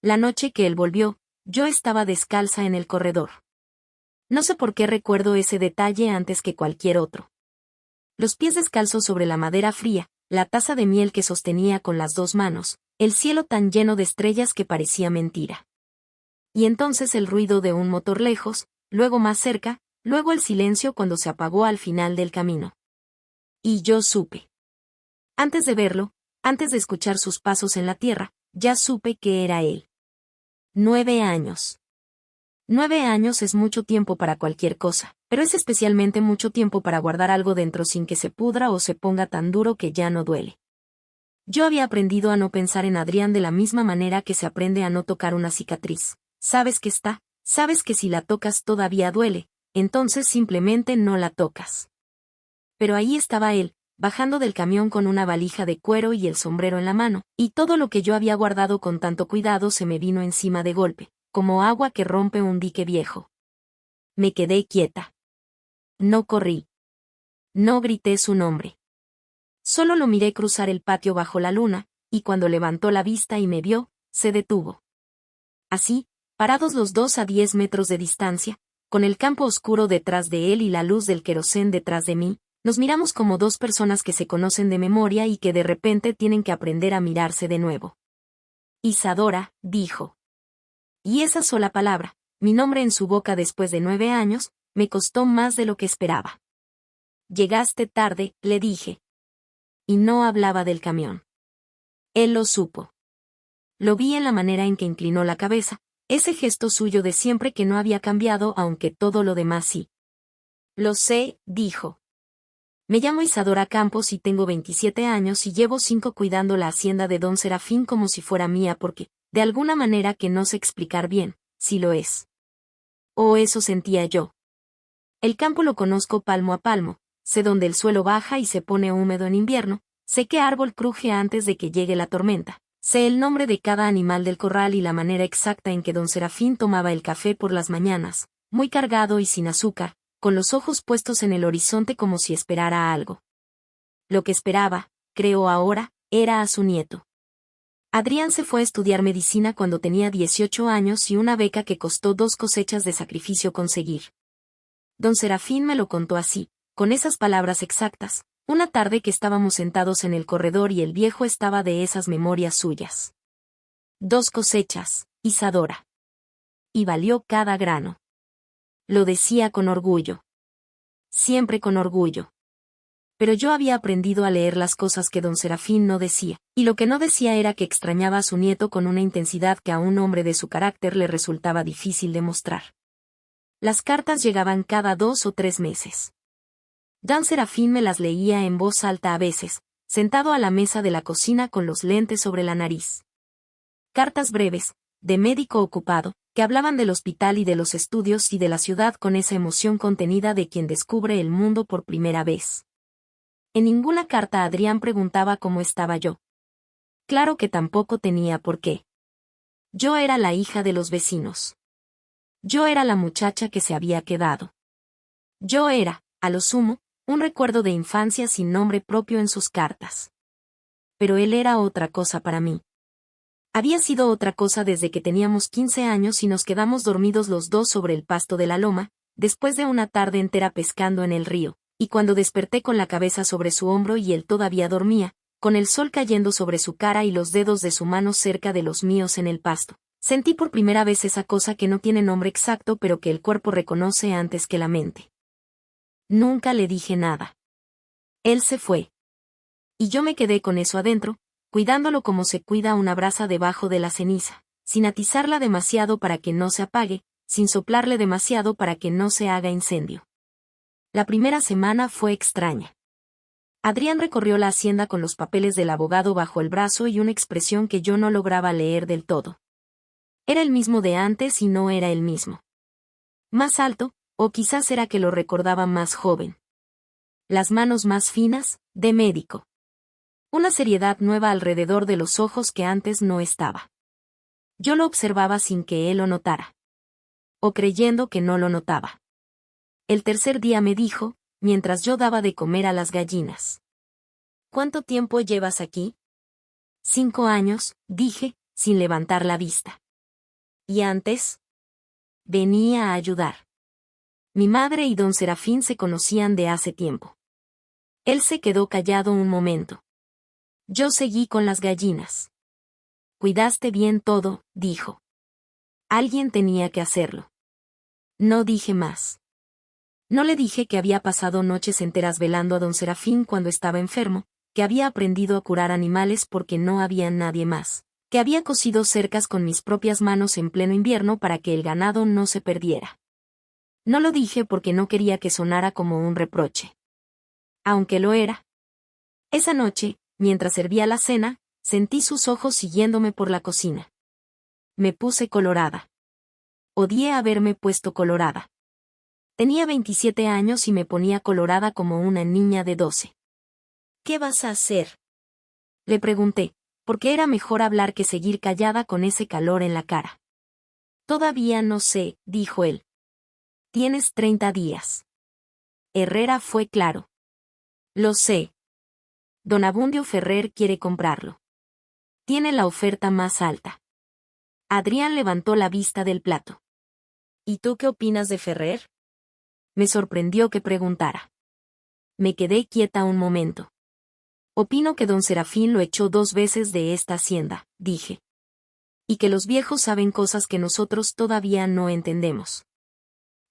La noche que él volvió, yo estaba descalza en el corredor. No sé por qué recuerdo ese detalle antes que cualquier otro. Los pies descalzos sobre la madera fría, la taza de miel que sostenía con las dos manos, el cielo tan lleno de estrellas que parecía mentira. Y entonces el ruido de un motor lejos, luego más cerca, luego el silencio cuando se apagó al final del camino. Y yo supe. Antes de verlo, antes de escuchar sus pasos en la tierra, ya supe que era él. 9 años. 9 años es mucho tiempo para cualquier cosa, pero es especialmente mucho tiempo para guardar algo dentro sin que se pudra o se ponga tan duro que ya no duele. Yo había aprendido a no pensar en Adrián de la misma manera que se aprende a no tocar una cicatriz. Sabes que está, sabes que si la tocas todavía duele, entonces simplemente no la tocas. Pero ahí estaba él, bajando del camión con una valija de cuero y el sombrero en la mano, y todo lo que yo había guardado con tanto cuidado se me vino encima de golpe, como agua que rompe un dique viejo. Me quedé quieta. No corrí. No grité su nombre. Solo lo miré cruzar el patio bajo la luna, y cuando levantó la vista y me vio, se detuvo. Así, parados los dos a 10 metros de distancia, con el campo oscuro detrás de él y la luz del querosén detrás de mí, nos miramos como dos personas que se conocen de memoria y que de repente tienen que aprender a mirarse de nuevo. Isadora, dijo. Y esa sola palabra, mi nombre en su boca después de 9 años, me costó más de lo que esperaba. Llegaste tarde, le dije. Y no hablaba del camión. Él lo supo. Lo vi en la manera en que inclinó la cabeza, ese gesto suyo de siempre que no había cambiado aunque todo lo demás sí. Lo sé, dijo. Me llamo Isadora Campos y tengo 27 años y llevo 5 cuidando la hacienda de Don Serafín como si fuera mía porque, de alguna manera que no sé explicar bien, sí lo es. O eso sentía yo. El campo lo conozco palmo a palmo, sé dónde el suelo baja y se pone húmedo en invierno, sé qué árbol cruje antes de que llegue la tormenta, sé el nombre de cada animal del corral y la manera exacta en que Don Serafín tomaba el café por las mañanas, muy cargado y sin azúcar, con los ojos puestos en el horizonte como si esperara algo. Lo que esperaba, creo ahora, era a su nieto. Adrián se fue a estudiar medicina cuando tenía 18 años y una beca que costó 2 cosechas de sacrificio conseguir. Don Serafín me lo contó así, con esas palabras exactas, una tarde que estábamos sentados en el corredor y el viejo estaba de esas memorias suyas. 2 cosechas, Isadora. Y valió cada grano. Lo decía con orgullo. Siempre con orgullo. Pero yo había aprendido a leer las cosas que don Serafín no decía, y lo que no decía era que extrañaba a su nieto con una intensidad que a un hombre de su carácter le resultaba difícil demostrar. Las cartas llegaban cada 2 o 3 meses. Don Serafín me las leía en voz alta a veces, sentado a la mesa de la cocina con los lentes sobre la nariz. Cartas breves, de médico ocupado, que hablaban del hospital y de los estudios y de la ciudad con esa emoción contenida de quien descubre el mundo por primera vez. En ninguna carta Adrián preguntaba cómo estaba yo. Claro que tampoco tenía por qué. Yo era la hija de los vecinos. Yo era la muchacha que se había quedado. Yo era, a lo sumo, un recuerdo de infancia sin nombre propio en sus cartas. Pero él era otra cosa para mí. Había sido otra cosa desde que teníamos 15 años y nos quedamos dormidos los dos sobre el pasto de la loma, después de una tarde entera pescando en el río, y cuando desperté con la cabeza sobre su hombro y él todavía dormía, con el sol cayendo sobre su cara y los dedos de su mano cerca de los míos en el pasto, sentí por primera vez esa cosa que no tiene nombre exacto pero que el cuerpo reconoce antes que la mente. Nunca le dije nada. Él se fue. Y yo me quedé con eso adentro, cuidándolo como se cuida una brasa debajo de la ceniza, sin atizarla demasiado para que no se apague, sin soplarle demasiado para que no se haga incendio. La primera semana fue extraña. Adrián recorrió la hacienda con los papeles del abogado bajo el brazo y una expresión que yo no lograba leer del todo. Era el mismo de antes y no era el mismo. Más alto, o quizás era que lo recordaba más joven. Las manos más finas, de médico. Una seriedad nueva alrededor de los ojos que antes no estaba. Yo lo observaba sin que él lo notara. O creyendo que no lo notaba. El tercer día me dijo, mientras yo daba de comer a las gallinas. ¿Cuánto tiempo llevas aquí? 5 años, dije, sin levantar la vista. ¿Y antes? Venía a ayudar. Mi madre y don Serafín se conocían de hace tiempo. Él se quedó callado un momento. Yo seguí con las gallinas. Cuidaste bien todo, dijo. Alguien tenía que hacerlo. No dije más. No le dije que había pasado noches enteras velando a don Serafín cuando estaba enfermo, que había aprendido a curar animales porque no había nadie más, que había cosido cercas con mis propias manos en pleno invierno para que el ganado no se perdiera. No lo dije porque no quería que sonara como un reproche. Aunque lo era. Esa noche, mientras servía la cena, sentí sus ojos siguiéndome por la cocina. Me puse colorada. Odié haberme puesto colorada. Tenía 27 años y me ponía colorada como una niña de 12. ¿Qué vas a hacer?, le pregunté, porque era mejor hablar que seguir callada con ese calor en la cara. Todavía no sé, dijo él. Tienes 30 días. Herrera fue claro. Lo sé. Don Abundio Ferrer quiere comprarlo. Tiene la oferta más alta. Adrián levantó la vista del plato. ¿Y tú qué opinas de Ferrer?, me sorprendió que preguntara. Me quedé quieta un momento. Opino que don Serafín lo echó 2 veces de esta hacienda, dije. Y que los viejos saben cosas que nosotros todavía no entendemos.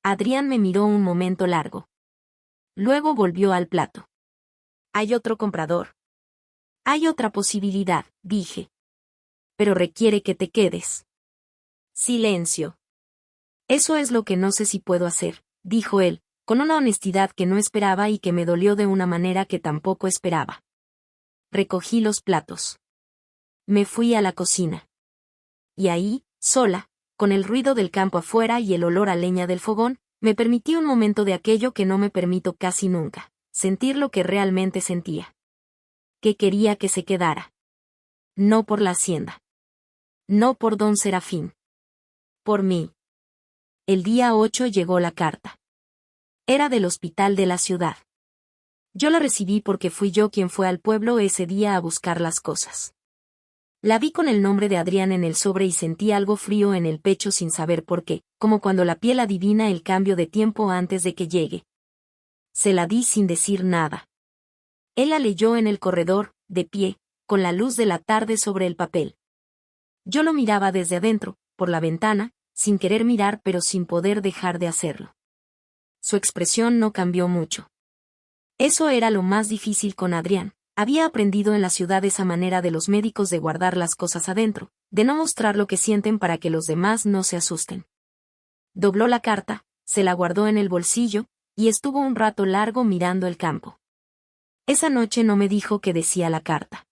Adrián me miró un momento largo. Luego volvió al plato. ¿Hay otro comprador? Hay otra posibilidad, dije. Pero requiere que te quedes. Silencio. Eso es lo que no sé si puedo hacer, dijo él, con una honestidad que no esperaba y que me dolió de una manera que tampoco esperaba. Recogí los platos. Me fui a la cocina. Y ahí, sola, con el ruido del campo afuera y el olor a leña del fogón, me permití un momento de aquello que no me permito casi nunca, sentir lo que realmente sentía. Que quería que se quedara. No por la hacienda. No por don Serafín. Por mí. El día 8 llegó la carta. Era del hospital de la ciudad. Yo la recibí porque fui yo quien fue al pueblo ese día a buscar las cosas. La vi con el nombre de Adrián en el sobre y sentí algo frío en el pecho sin saber por qué, como cuando la piel adivina el cambio de tiempo antes de que llegue. Se la di sin decir nada. Él la leyó en el corredor, de pie, con la luz de la tarde sobre el papel. Yo lo miraba desde adentro, por la ventana, sin querer mirar pero sin poder dejar de hacerlo. Su expresión no cambió mucho. Eso era lo más difícil con Adrián. Había aprendido en la ciudad esa manera de los médicos de guardar las cosas adentro, de no mostrar lo que sienten para que los demás no se asusten. Dobló la carta, se la guardó en el bolsillo, y estuvo un rato largo mirando el campo. Esa noche no me dijo qué decía la carta.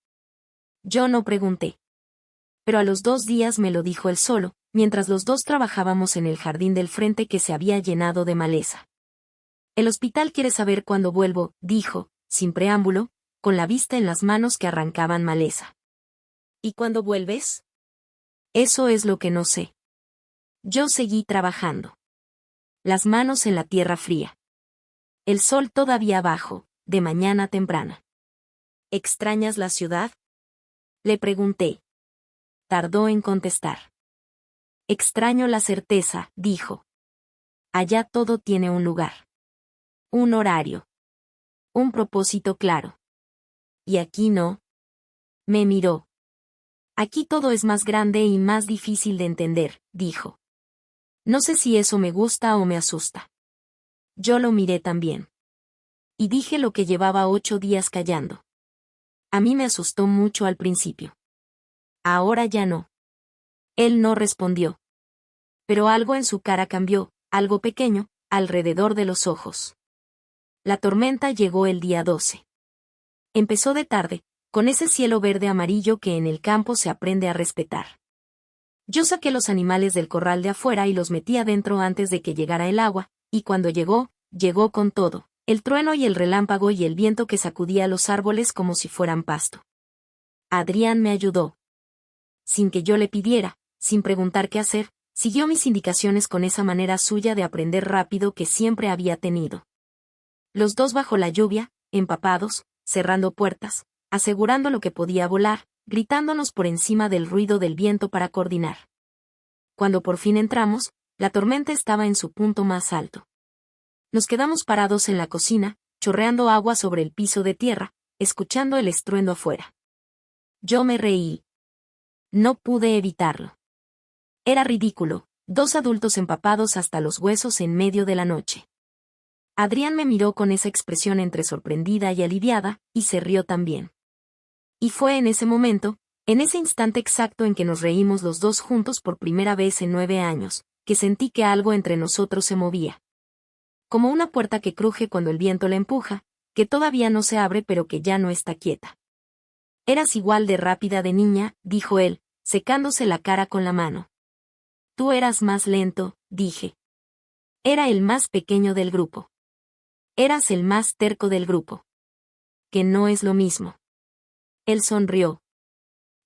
Yo no pregunté. Pero a los 2 días me lo dijo él solo, mientras los dos trabajábamos en el jardín del frente que se había llenado de maleza. El hospital quiere saber cuándo vuelvo, dijo, sin preámbulo, con la vista en las manos que arrancaban maleza. ¿Y cuándo vuelves? Eso es lo que no sé. Yo seguí trabajando. Las manos en la tierra fría. El sol todavía bajo, de mañana temprana. ¿Extrañas la ciudad?, le pregunté. Tardó en contestar. Extraño la certeza, dijo. Allá todo tiene un lugar. Un horario. Un propósito claro. ¿Y aquí no? Me miró. Aquí todo es más grande y más difícil de entender, dijo. No sé si eso me gusta o me asusta. Yo lo miré también. Y dije lo que llevaba 8 días callando. A mí me asustó mucho al principio. Ahora ya no. Él no respondió. Pero algo en su cara cambió, algo pequeño, alrededor de los ojos. La tormenta llegó el día 12. Empezó de tarde, con ese cielo verde amarillo que en el campo se aprende a respetar. Yo saqué los animales del corral de afuera y los metí adentro antes de que llegara el agua, y cuando llegó, llegó con todo, el trueno y el relámpago y el viento que sacudía los árboles como si fueran pasto. Adrián me ayudó. Sin que yo le pidiera, sin preguntar qué hacer, siguió mis indicaciones con esa manera suya de aprender rápido que siempre había tenido. Los dos bajo la lluvia, empapados, cerrando puertas, asegurando lo que podía volar, gritándonos por encima del ruido del viento para coordinar. cuando por fin entramos, la tormenta estaba en su punto más alto. Nos quedamos parados en la cocina, chorreando agua sobre el piso de tierra, escuchando el estruendo afuera. Yo me reí. No pude evitarlo. Era ridículo, dos adultos empapados hasta los huesos en medio de la noche. Adrián me miró con esa expresión entre sorprendida y aliviada, y se rió también. Y fue en ese momento, en ese instante exacto en que nos reímos los dos juntos por primera vez en 9 años, que sentí que algo entre nosotros se movía. Como una puerta que cruje cuando el viento la empuja, que todavía no se abre pero que ya no está quieta. Eras igual de rápida de niña, dijo él, secándose la cara con la mano. Tú eras más lento, dije. Era el más pequeño del grupo. Eras el más terco del grupo. Que no es lo mismo. Él sonrió.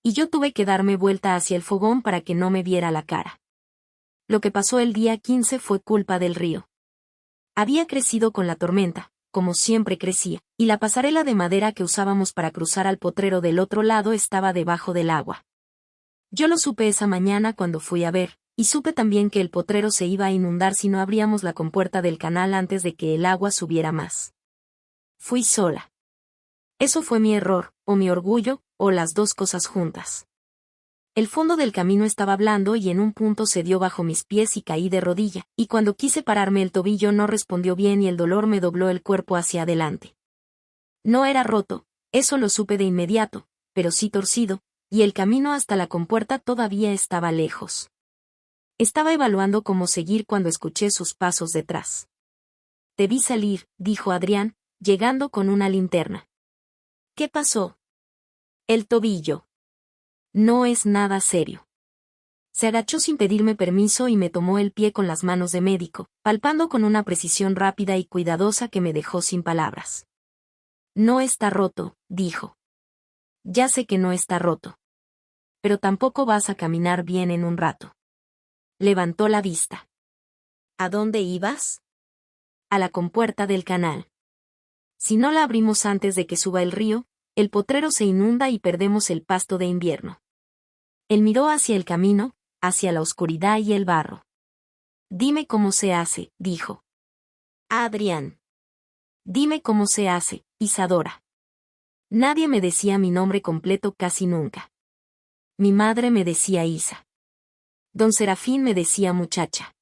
Y yo tuve que darme vuelta hacia el fogón para que no me viera la cara. Lo que pasó el día 15 fue culpa del río. Había crecido con la tormenta, como siempre crecía, y la pasarela de madera que usábamos para cruzar al potrero del otro lado estaba debajo del agua. Yo lo supe esa mañana cuando fui a ver, y supe también que el potrero se iba a inundar si no abríamos la compuerta del canal antes de que el agua subiera más. Fui sola. Eso fue mi error, o mi orgullo, o las dos cosas juntas. El fondo del camino estaba blando y en un punto se dio bajo mis pies y caí de rodilla, y cuando quise pararme el tobillo no respondió bien y el dolor me dobló el cuerpo hacia adelante. No era roto, eso lo supe de inmediato, pero sí torcido, y el camino hasta la compuerta todavía estaba lejos. Estaba evaluando cómo seguir cuando escuché sus pasos detrás. Te vi salir, dijo Adrián, llegando con una linterna. ¿Qué pasó? El tobillo. No es nada serio. Se agachó sin pedirme permiso y me tomó el pie con las manos de médico, palpando con una precisión rápida y cuidadosa que me dejó sin palabras. No está roto, dijo. Ya sé que no está roto. Pero tampoco vas a caminar bien en un rato. Levantó la vista. ¿A dónde ibas? A la compuerta del canal. Si no la abrimos antes de que suba el río, el potrero se inunda y perdemos el pasto de invierno. Él miró hacia el camino, hacia la oscuridad y el barro. Dime cómo se hace, dijo. Adrián. Dime cómo se hace, Isadora. Nadie me decía mi nombre completo casi nunca. Mi madre me decía Isa. Don Serafín me decía muchacha.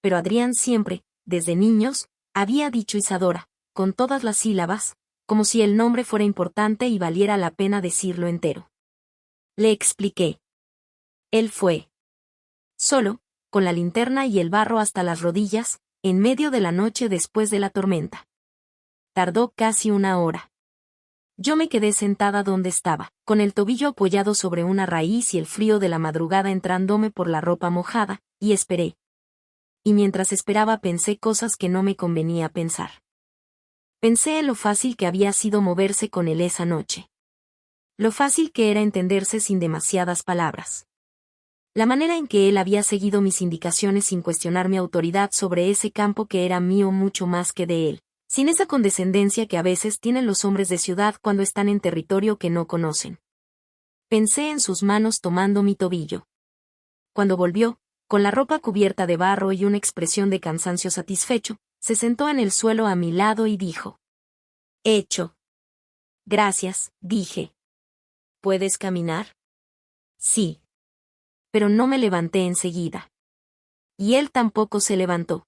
Pero Adrián siempre, desde niños, había dicho Isadora, con todas las sílabas, como si el nombre fuera importante y valiera la pena decirlo entero. Le expliqué. Él fue. Solo, con la linterna y el barro hasta las rodillas, en medio de la noche después de la tormenta. Tardó casi 1 hora. Yo me quedé sentada donde estaba, con el tobillo apoyado sobre una raíz y el frío de la madrugada entrándome por la ropa mojada, y esperé. Y mientras esperaba pensé cosas que no me convenía pensar. Pensé en lo fácil que había sido moverse con él esa noche. Lo fácil que era entenderse sin demasiadas palabras. La manera en que él había seguido mis indicaciones sin cuestionar mi autoridad sobre ese campo que era mío mucho más que de él, sin esa condescendencia que a veces tienen los hombres de ciudad cuando están en territorio que no conocen. Pensé en sus manos tomando mi tobillo. Cuando volvió, con la ropa cubierta de barro y una expresión de cansancio satisfecho, se sentó en el suelo a mi lado y dijo. Hecho. Gracias, dije. ¿Puedes caminar? Sí. Pero no me levanté enseguida. Y él tampoco se levantó.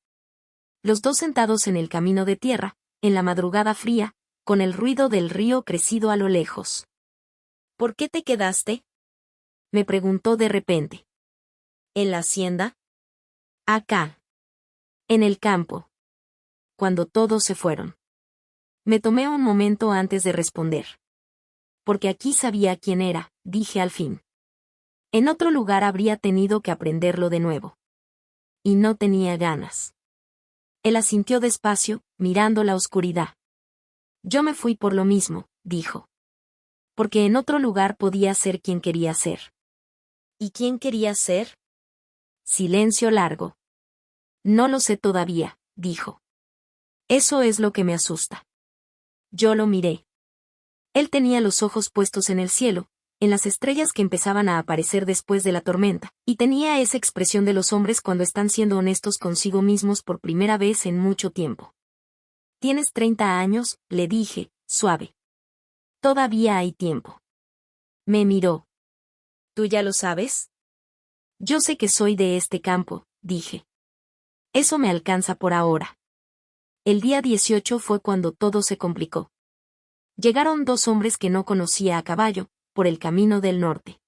Los dos sentados en el camino de tierra, en la madrugada fría, con el ruido del río crecido a lo lejos. ¿Por qué te quedaste? Me preguntó de repente. ¿En la hacienda? Acá. En el campo. Cuando todos se fueron. Me tomé un momento antes de responder. Porque aquí sabía quién era, dije al fin. En otro lugar habría tenido que aprenderlo de nuevo. Y no tenía ganas. Él asintió despacio, mirando la oscuridad. Yo me fui por lo mismo, dijo. Porque en otro lugar podía ser quien quería ser. ¿Y quién quería ser? Silencio largo. No lo sé todavía, dijo. Eso es lo que me asusta. Yo lo miré. Él tenía los ojos puestos en el cielo, en las estrellas que empezaban a aparecer después de la tormenta, y tenía esa expresión de los hombres cuando están siendo honestos consigo mismos por primera vez en mucho tiempo. «Tienes 30 años», le dije, suave. «Todavía hay tiempo». Me miró. «¿Tú ya lo sabes?» «Yo sé que soy de este campo», dije. «Eso me alcanza por ahora». El día 18 fue cuando todo se complicó. Llegaron 2 hombres que no conocía a caballo, por el camino del norte.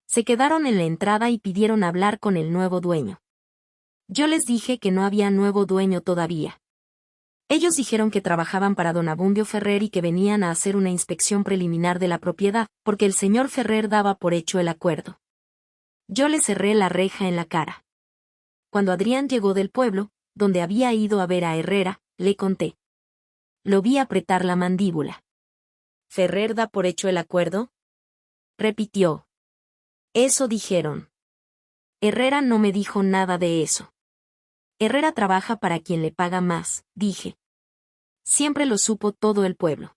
Se quedaron en la entrada y pidieron hablar con el nuevo dueño. Yo les dije que no había nuevo dueño todavía. Ellos dijeron que trabajaban para don Abundio Ferrer y que venían a hacer una inspección preliminar de la propiedad, porque el señor Ferrer daba por hecho el acuerdo. Yo le cerré la reja en la cara. Cuando Adrián llegó del pueblo, donde había ido a ver a Herrera, le conté. Lo vi apretar la mandíbula. «¿Ferrer da por hecho el acuerdo?», repitió. «Eso dijeron». Herrera no me dijo nada de eso. Herrera trabaja para quien le paga más, dije. Siempre lo supo todo el pueblo.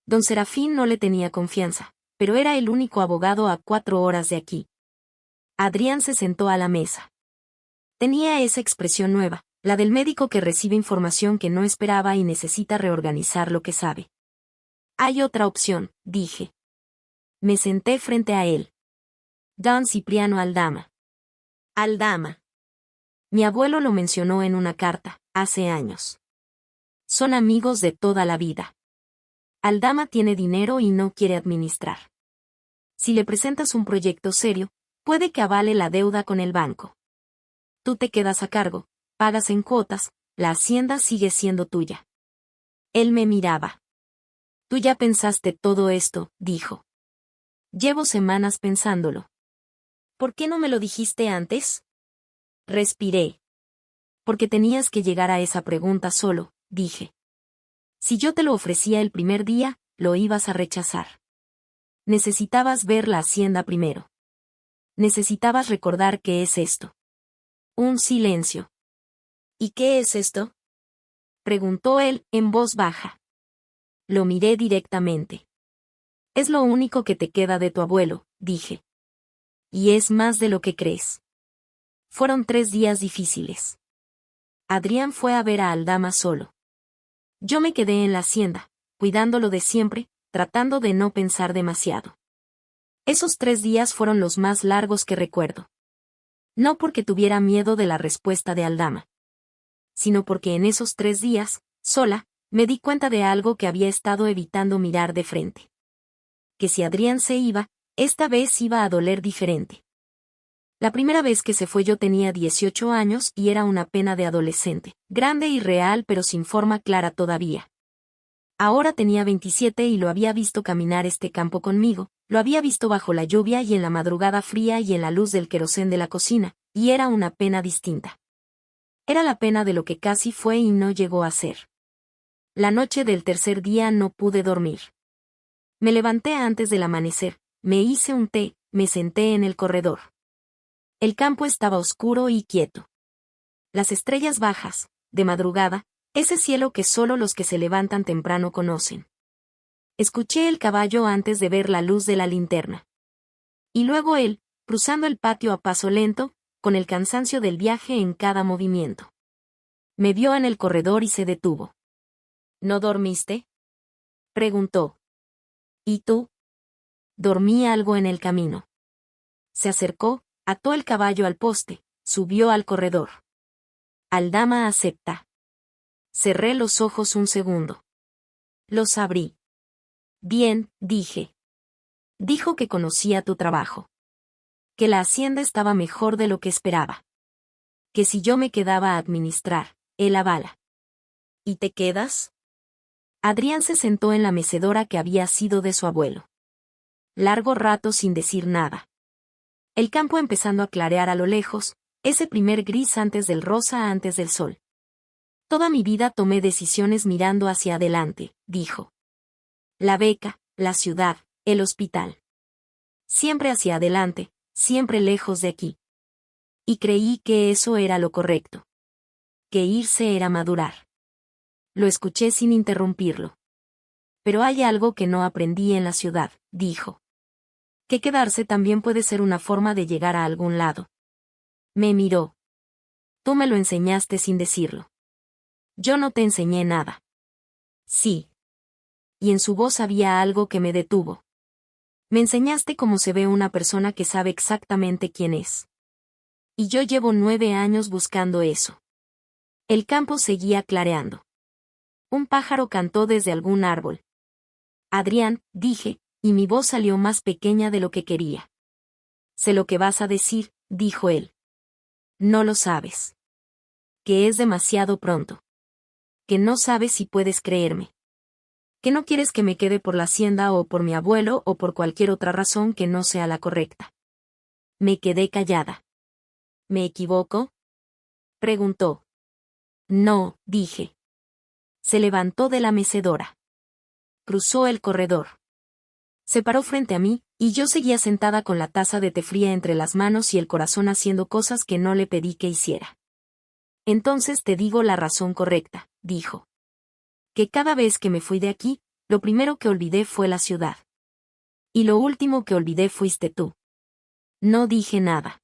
Don Serafín no le tenía confianza, pero era el único abogado a 4 horas de aquí. Adrián se sentó a la mesa. Tenía esa expresión nueva, la del médico que recibe información que no esperaba y necesita reorganizar lo que sabe. «Hay otra opción», dije. Me senté frente a él. «Don Cipriano Aldama». «Aldama». Mi abuelo lo mencionó en una carta, hace años. Son amigos de toda la vida. Aldama tiene dinero y no quiere administrar. Si le presentas un proyecto serio, puede que avale la deuda con el banco. Tú te quedas a cargo, pagas en cuotas, la hacienda sigue siendo tuya. Él me miraba. «Tú ya pensaste todo esto», dijo. «Llevo semanas pensándolo». «¿Por qué no me lo dijiste antes?». Respiré. «Porque tenías que llegar a esa pregunta solo», dije. «Si yo te lo ofrecía el primer día, lo ibas a rechazar. Necesitabas ver la hacienda primero. Necesitabas recordar qué es esto». Un silencio. «¿Y qué es esto?», preguntó él, en voz baja. Lo miré directamente. «Es lo único que te queda de tu abuelo», dije. «Y es más de lo que crees». Fueron 3 días difíciles. Adrián fue a ver a Aldama solo. Yo me quedé en la hacienda, cuidándolo de siempre, tratando de no pensar demasiado. Esos 3 días fueron los más largos que recuerdo. No porque tuviera miedo de la respuesta de Aldama, sino porque en esos 3 días, sola, me di cuenta de algo que había estado evitando mirar de frente. Que si Adrián se iba, esta vez iba a doler diferente. La primera vez que se fue yo tenía 18 años y era una pena de adolescente, grande y real pero sin forma clara todavía. Ahora tenía 27 y lo había visto caminar este campo conmigo, lo había visto bajo la lluvia y en la madrugada fría y en la luz del querosén de la cocina, y era una pena distinta. Era la pena de lo que casi fue y no llegó a ser. La noche del tercer día no pude dormir. Me levanté antes del amanecer, me hice un té, me senté en el corredor. El campo estaba oscuro y quieto. Las estrellas bajas, de madrugada, ese cielo que solo los que se levantan temprano conocen. Escuché el caballo antes de ver la luz de la linterna. Y luego él, cruzando el patio a paso lento, con el cansancio del viaje en cada movimiento. Me vio en el corredor y se detuvo. «¿No dormiste?», preguntó. «¿Y tú?». «Dormí algo en el camino». Se acercó, ató el caballo al poste, subió al corredor. «Aldama acepta». Cerré los ojos un segundo. Los abrí. «Bien», dije. Dijo que conocía tu trabajo. Que la hacienda estaba mejor de lo que esperaba. Que si yo me quedaba a administrar, él avala. «¿Y te quedas?». Adrián se sentó en la mecedora que había sido de su abuelo. Largo rato sin decir nada. El campo empezando a clarear a lo lejos, ese primer gris antes del rosa antes del sol. «Toda mi vida tomé decisiones mirando hacia adelante», dijo. «La beca, la ciudad, el hospital. Siempre hacia adelante, siempre lejos de aquí. Y creí que eso era lo correcto. Que irse era madurar». Lo escuché sin interrumpirlo. «Pero hay algo que no aprendí en la ciudad», dijo. Que quedarse también puede ser una forma de llegar a algún lado. Me miró. Tú me lo enseñaste sin decirlo. Yo no te enseñé nada. Sí. Y en su voz había algo que me detuvo. Me enseñaste cómo se ve una persona que sabe exactamente quién es. Y yo llevo 9 años buscando eso. El campo seguía clareando. Un pájaro cantó desde algún árbol. Adrián, dije, y mi voz salió más pequeña de lo que quería. Sé lo que vas a decir, dijo él. No lo sabes. Que es demasiado pronto. Que no sabes si puedes creerme. Que no quieres que me quede por la hacienda o por mi abuelo o por cualquier otra razón que no sea la correcta. Me quedé callada. ¿Me equivoco? Preguntó. No, dije. Se levantó de la mecedora. Cruzó el corredor. Se paró frente a mí, y yo seguía sentada con la taza de té fría entre las manos y el corazón haciendo cosas que no le pedí que hiciera. Entonces te digo la razón correcta, dijo. Que cada vez que me fui de aquí, lo primero que olvidé fue la ciudad. Y lo último que olvidé fuiste tú. No dije nada.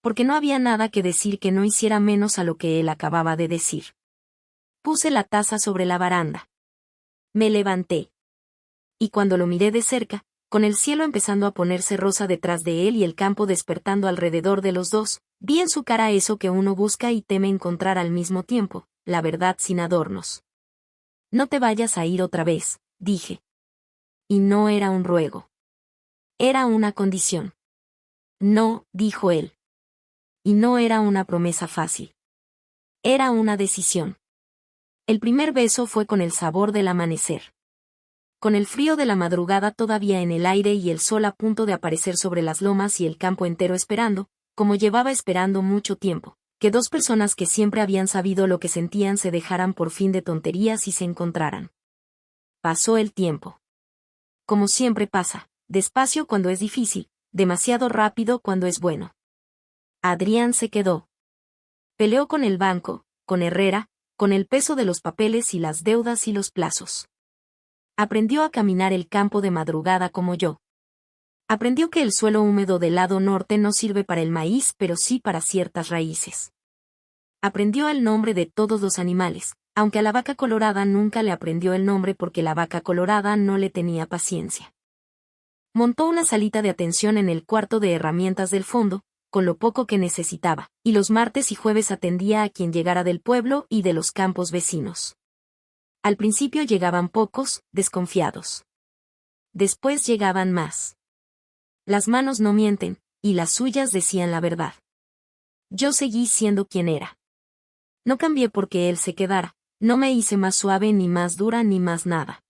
Porque no había nada que decir que no hiciera menos a lo que él acababa de decir. Puse la taza sobre la baranda. Me levanté. Y cuando lo miré de cerca, con el cielo empezando a ponerse rosa detrás de él y el campo despertando alrededor de los dos, vi en su cara eso que uno busca y teme encontrar al mismo tiempo, la verdad sin adornos. No te vayas a ir otra vez, dije. Y no era un ruego. Era una condición. No, dijo él. Y no era una promesa fácil. Era una decisión. El primer beso fue con el sabor del amanecer. Con el frío de la madrugada todavía en el aire y el sol a punto de aparecer sobre las lomas y el campo entero esperando, como llevaba esperando mucho tiempo, que dos personas que siempre habían sabido lo que sentían se dejaran por fin de tonterías y se encontraran. Pasó el tiempo. Como siempre pasa, despacio cuando es difícil, demasiado rápido cuando es bueno. Adrián se quedó. Peleó con el banco, con Herrera, con el peso de los papeles y las deudas y los plazos. Aprendió a caminar el campo de madrugada como yo. Aprendió que el suelo húmedo del lado norte no sirve para el maíz pero sí para ciertas raíces. Aprendió el nombre de todos los animales, aunque a la vaca colorada nunca le aprendió el nombre porque la vaca colorada no le tenía paciencia. Montó una salita de atención en el cuarto de herramientas del fondo, con lo poco que necesitaba, y los martes y jueves atendía a quien llegara del pueblo y de los campos vecinos. Al principio llegaban pocos, desconfiados. Después llegaban más. Las manos no mienten, y las suyas decían la verdad. Yo seguí siendo quien era. No cambié porque él se quedara, no me hice más suave ni más dura ni más nada.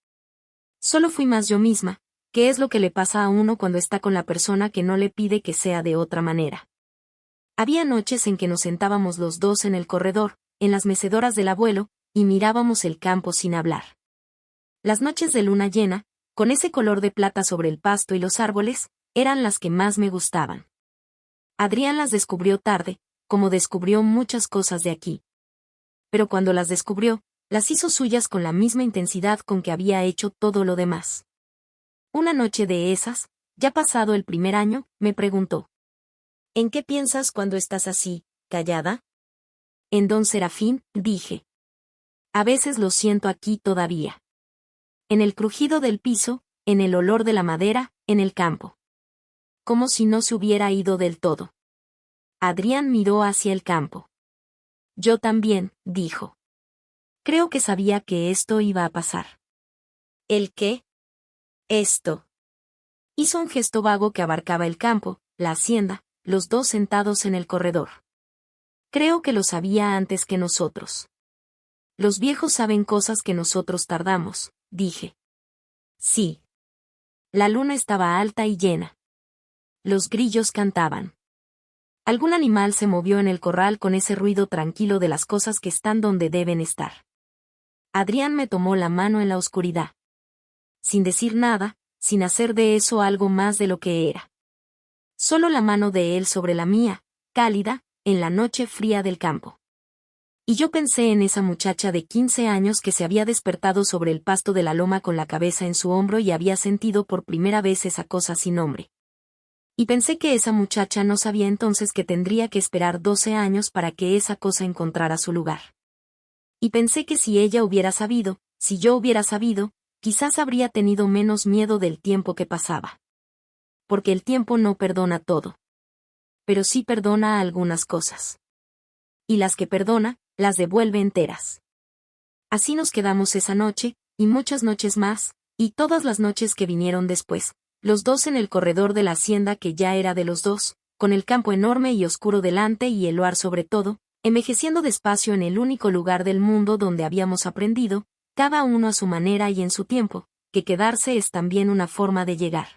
Solo fui más yo misma, que es lo que le pasa a uno cuando está con la persona que no le pide que sea de otra manera. Había noches en que nos sentábamos los dos en el corredor, en las mecedoras del abuelo, y mirábamos el campo sin hablar. Las noches de luna llena, con ese color de plata sobre el pasto y los árboles, eran las que más me gustaban. Adrián las descubrió tarde, como descubrió muchas cosas de aquí. Pero cuando las descubrió, las hizo suyas con la misma intensidad con que había hecho todo lo demás. Una noche de esas, ya pasado el primer año, me preguntó: ¿En qué piensas cuando estás así, callada? En Don Serafín, dije. A veces lo siento aquí todavía. En el crujido del piso, en el olor de la madera, en el campo. Como si no se hubiera ido del todo. Adrián miró hacia el campo. Yo también, dijo. Creo que sabía que esto iba a pasar. ¿El qué? Esto. Hizo un gesto vago que abarcaba el campo, la hacienda, los dos sentados en el corredor. Creo que lo sabía antes que nosotros. Los viejos saben cosas que nosotros tardamos, dije. Sí. La luna estaba alta y llena. Los grillos cantaban. Algún animal se movió en el corral con ese ruido tranquilo de las cosas que están donde deben estar. Adrián me tomó la mano en la oscuridad. Sin decir nada, sin hacer de eso algo más de lo que era. Solo la mano de él sobre la mía, cálida, en la noche fría del campo. Y yo pensé en esa muchacha de 15 años que se había despertado sobre el pasto de la loma con la cabeza en su hombro y había sentido por primera vez esa cosa sin nombre, Y pensé que esa muchacha no sabía entonces que tendría que esperar 12 años para que esa cosa encontrara su lugar. Y pensé que si ella hubiera sabido, si yo hubiera sabido, quizás habría tenido menos miedo del tiempo que pasaba. Porque el tiempo no perdona todo. Pero sí perdona algunas cosas. Y las que perdona, las devuelve enteras. Así nos quedamos esa noche, y muchas noches más, y todas las noches que vinieron después, los dos en el corredor de la hacienda que ya era de los dos, con el campo enorme y oscuro delante y el luar sobre todo, envejeciendo despacio en el único lugar del mundo donde habíamos aprendido, cada uno a su manera y en su tiempo, que quedarse es también una forma de llegar.